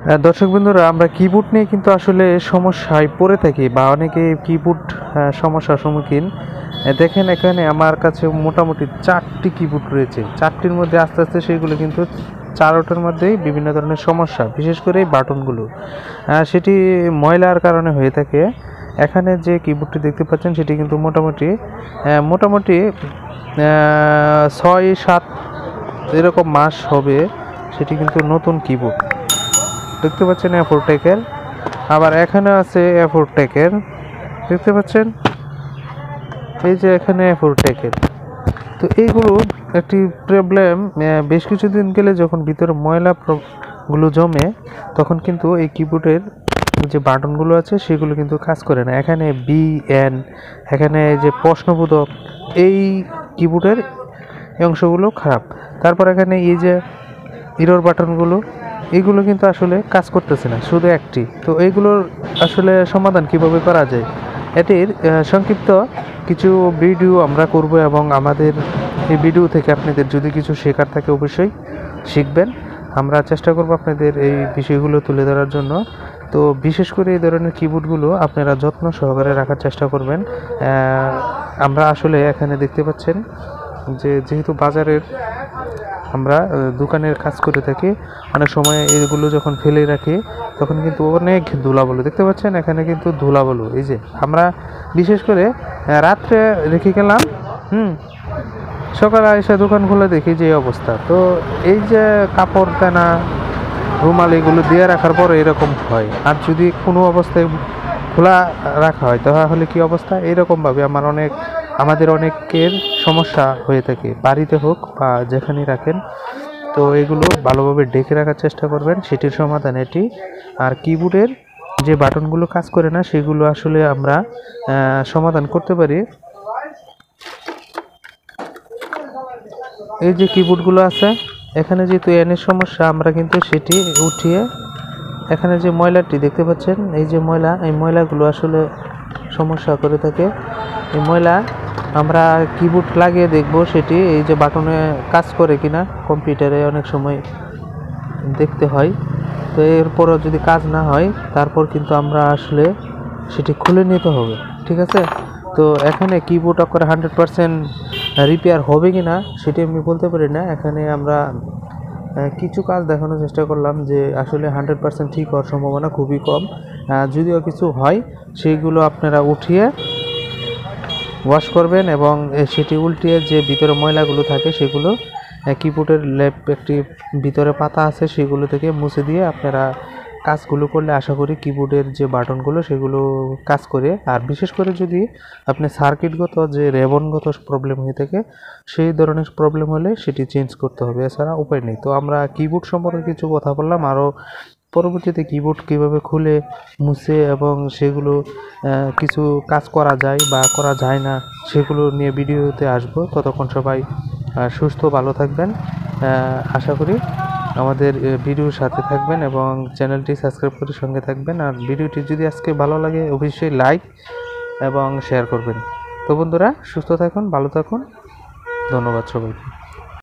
দর্শক বন্ধুরা, আমরা কিবোর্ড নিয়ে কিন্তু আসলে সমস্যায় পড়ে থাকি বা অনেকে কিবোর্ড সমস্যার সম্মুখীন। দেখেন এখানে আমার কাছে মোটামুটি 4টি কিবোর্ড রয়েছে। 4টির মধ্যে আস্তে আস্তে সেইগুলো কিন্তু 4টার মধ্যেই বিভিন্ন ধরনের সমস্যা, বিশেষ করে এই বাটনগুলো সেটি ময়লার কারণে হয়ে থাকে। এখানে যে কিবোর্ডটি দেখতে পাচ্ছেন সেটি কিন্তু মোটামুটি 6-7 এরকম মাস হবে। সেটি কিন্তু নতুন কিবোর্ড দেখতে পাচ্ছেন, এফোরটেকের। আবার এখানে আছে এফোরটেকের, দেখতে পাচ্ছেন এই যে এখানে এফোরটেকের। তো এইগুলো একটি প্রবলেম, বেশ কিছুদিন গেলে যখন ভিতরে ময়লাগুলো জমে তখন কিন্তু এই কিবোর্ডের যে বাটনগুলো আছে সেগুলো কিন্তু কাজ করে না। এখানে BN, এখানে যে প্রশ্নবোধক, এই কিবোর্ডের অংশগুলো খারাপ। তারপর এখানে এই যে ইরর বাটনগুলো, এগুলো কিন্তু আসলে কাজ করতেছে না, শুধু একটি। তো এইগুলোর আসলে সমাধান কিভাবে করা যায়, এটির সংক্ষিপ্ত কিছু ভিডিও আমরা করব এবং আমাদের এই ভিডিও থেকে আপনাদের যদি কিছু শেখার থাকে অবশ্যই শিখবেন। আমরা চেষ্টা করব আপনাদের এই বিষয়গুলো তুলে ধরার জন্য। তো বিশেষ করে এই ধরনের কিবোর্ডগুলো আপনারা যত্ন সহকারে রাখার চেষ্টা করবেন। আমরা আসলে এখানে দেখতে পাচ্ছেন যে যেহেতু বাজারের আমরা দোকানের কাজ করে থাকি, অনেক সময় এগুলো যখন ফেলে রাখি তখন কিন্তু অনেক ধুলাবালু দেখতে পাচ্ছেন। এখানে কিন্তু ধুলাবালু, এই যে আমরা বিশেষ করে রাত্রে রেখে গেলাম, সকালে এসে দোকান খুলে দেখি যে অবস্থা। তো এই যে কাপড় তেনা রুমাল এগুলো দিয়ে রাখার পরে এরকম হয়। আর যদি কোনো অবস্থায় খোলা রাখা হয় তাহলে কি অবস্থা, এরকমভাবে আমাদের অনেকের সমস্যা হয়ে থাকে, বাড়িতে হোক বা যেখানেই রাখেন। তো এগুলো ভালোভাবে ঢেকে রাখার চেষ্টা করবেন, সেটির সমাধান এটি। আর কিবোর্ডের যে বাটনগুলো কাজ করে না সেগুলো আসলে আমরা সমাধান করতে পারি। এই যে কিবোর্ডগুলো আছে এখানে যেহেতু এনের সমস্যা, আমরা কিন্তু সেটি উঠিয়ে এখানে যে ময়লাটি দেখতে পাচ্ছেন, এই যে ময়লা, এই ময়লাগুলো আসলে সমস্যা করে থাকে। এই ময়লা আমরা কিবোর্ড লাগিয়ে দেখব সেটি এই যে বাটনে কাজ করে কিনা, কম্পিউটারে অনেক সময় দেখতে হয়। তো এরপরও যদি কাজ না হয় তারপর কিন্তু আমরা আসলে সেটি খুলে নিতে হবে, ঠিক আছে। তো এখানে কিবোর্ড করে 100% রিপেয়ার হবে কিনা সেটি আমি বলতে পারি না। এখানে আমরা কিছু কাজ দেখানোর চেষ্টা করলাম যে আসলে 100% ঠিক হওয়ার সম্ভাবনা খুবই কম। যদিও কিছু হয় সেইগুলো আপনারা উঠিয়ে ওয়াশ করবেন এবং সেটি উল্টিয়ে যে ভিতরে ময়লাগুলো থাকে সেগুলো কিবোর্ডের একটি ভিতরে পাতা আছে সেগুলো থেকে মুছে দিয়ে আপনারা কাজগুলো করলে আশা করি কিবোর্ডের যে বাটনগুলো সেগুলো কাজ করে। আর বিশেষ করে যদি আপনি সার্কিটগত যে রেবনগত প্রবলেম হয়ে থাকে সেই ধরনের প্রবলেম হলে সেটি চেঞ্জ করতে হবে, এছাড়া উপায় নেই। তো আমরা কিবোর্ড সম্পর্কে কিছু কথা বললাম, আরও পরবর্তীতে কিবোর্ড কীভাবে খুলে মুছে এবং সেগুলো কিছু কাজ করা যায় বা করা যায় না সেগুলো নিয়ে ভিডিওতে আসবো। ততক্ষণ সবাই সুস্থ ভালো থাকবেন। আশা করি আমাদের ভিডিওর সাথে থাকবেন এবং চ্যানেলটি সাবস্ক্রাইব করে সঙ্গে থাকবেন। আর ভিডিওটি যদি আজকে ভালো লাগে অবশ্যই লাইক এবং শেয়ার করবেন। তো বন্ধুরা, সুস্থ থাকুন, ভালো থাকুন, ধন্যবাদ সবাইকে।